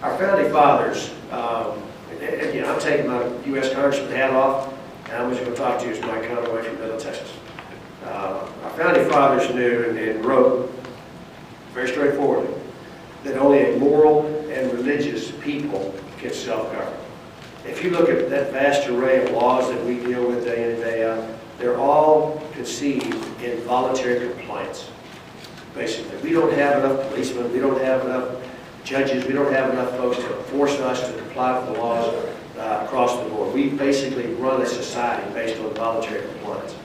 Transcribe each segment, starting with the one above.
Our founding fathers, again, I'm taking my U.S. Congressman hat off, and I'm just going to talk to you as Mike Conaway from Middle Texas. Our founding fathers knew and wrote very straightforwardly that only a moral and religious people can self-govern. If you look at that vast array of laws that we deal with day in and day out, they're all conceived in voluntary compliance, basically. We don't have enough policemen, we don't have enough judges, we don't have enough folks to force us to comply with the laws across the board. We basically run a society based on voluntary compliance.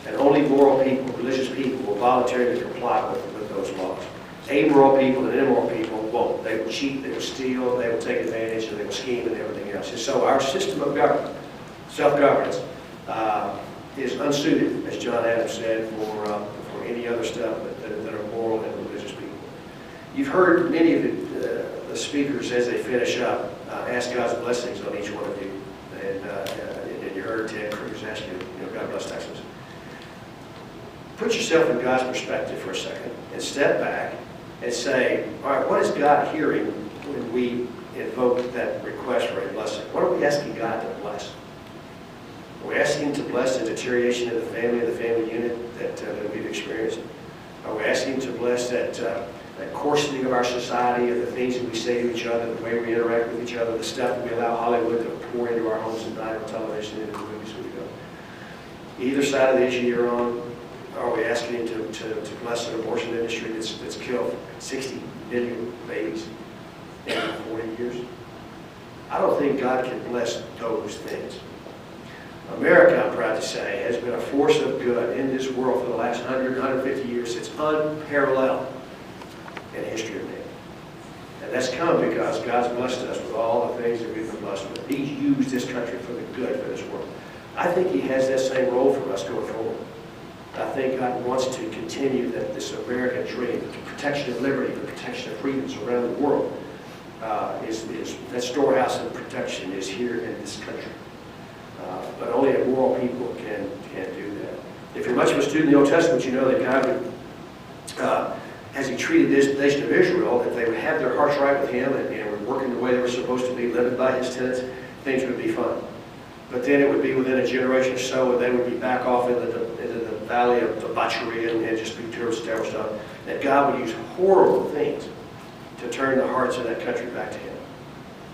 And only moral people, religious people, will voluntarily comply with those laws. Amoral people and immoral people won't. They will cheat, they will steal, they will take advantage, and they will scheme and everything else. And so our system of government, self-governance, is unsuited, as John Adams said, for any other stuff that are moral and religious people. You've heard many of the speakers as they finish up ask God's blessings on each one of you. And you heard Ted Cruz ask you, God bless Texas. Put yourself in God's perspective for a second and step back and say, all right, what is God hearing when we invoke that request for a blessing? What are we asking God to bless? Are we asking Him to bless the deterioration of the family unit that we've experienced? Are we asking Him to bless that coarsening of our society, of the things that we say to each other, the way we interact with each other, the stuff that we allow Hollywood to pour into our homes at night on television and in the movies we go? Either side of the issue you're on, are we asking Him to bless an abortion industry that's killed 60 million babies in 40 years? I don't think God can bless those things. America, I'm proud to say, has been a force of good in this world for the last 100, 150 years. It's unparalleled in the history of man. And that's come because God's blessed us with all the things that we've been blessed with. He's used this country for the good for this world. I think He has that same role for us going forward. I think God wants to continue this American dream, the protection of liberty, the protection of freedoms around the world. That storehouse of protection is here in this country. But only a moral people can do that. If you're much of a student of the Old Testament, you know that God would, as He treated this nation of Israel, if they would have their hearts right with Him and were working the way they were supposed to be, living by His tenets, things would be fine. But then it would be within a generation or so, and they would be back off into the valley of debauchery and just be tourist stuff. That God would use horrible things to turn the hearts of that country back to Him.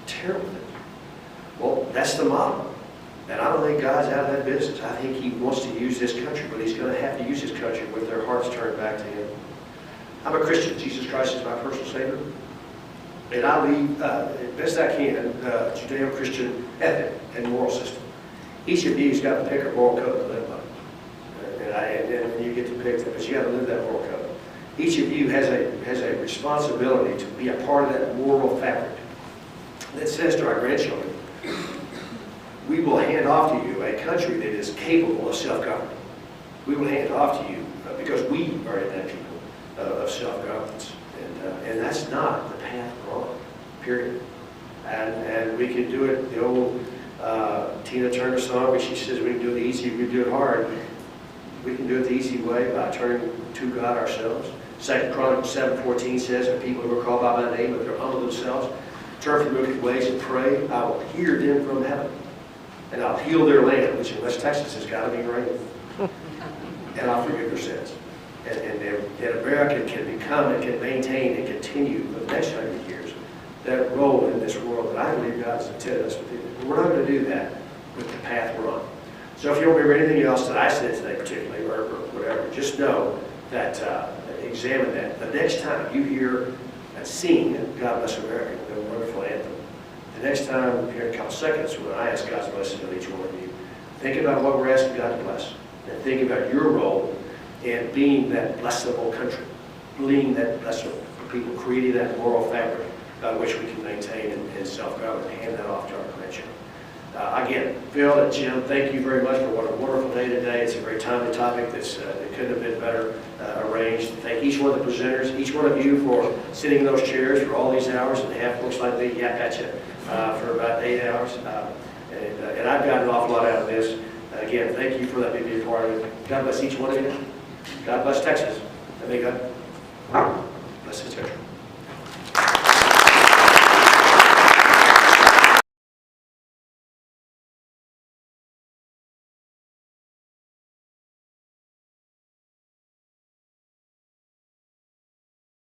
Terrible things. Well, that's the model. And I don't think God's out of that business. I think He wants to use this country, but He's going to have to use this country with their hearts turned back to Him. I'm a Christian. Jesus Christ is my personal Savior. And I lead, as best I can, Judeo-Christian ethic and moral system. Each of you has got to pick a moral code to live by. And when you get to pick that, but you got to live that moral code. Each of you has a responsibility to be a part of that moral fabric that says to our grandchildren, we will hand off to you a country that is capable of self-government. We will hand it off to you because we are in that people of self-governance. And that's not the path we're on, period. And we can do it, the old Tina Turner song where she says we can do it easy, we can do it hard. We can do it the easy way by turning to God ourselves. 2 Chronicles 7:14 says, if people who are called by my name, if they're humble themselves, turn from wicked ways and pray, I will hear them from heaven. And I'll heal their land, which in West Texas has got to be rain. And I'll forgive their sins. And America can become and can maintain and continue for the next 100 years that role in this world that I believe God has intended us to do. But we're not going to do that with the path we're on. So if you don't remember anything else that I said today particularly, or whatever, just know that, examine that. The next time you hear and sing God Bless America, the wonderful anthem, the next time, here in a couple seconds, when I ask God's blessing on each one of you, think about what we're asking God to bless. And think about your role in being that blessable country, being that blessable people, creating that moral fabric by which we can maintain and self-govern and hand that off to our grandchildren. Again, Phil and Jim, thank you very much for what a wonderful day today. It's a very timely topic that couldn't have been better arranged. Thank each one of the presenters, each one of you for sitting in those chairs for all these hours and a half. Looks like they yap at you for about 8 hours. And I've gotten an awful lot out of this. Again, thank you for letting me be a part of it. God bless each one of you. God bless Texas. And may God bless this country.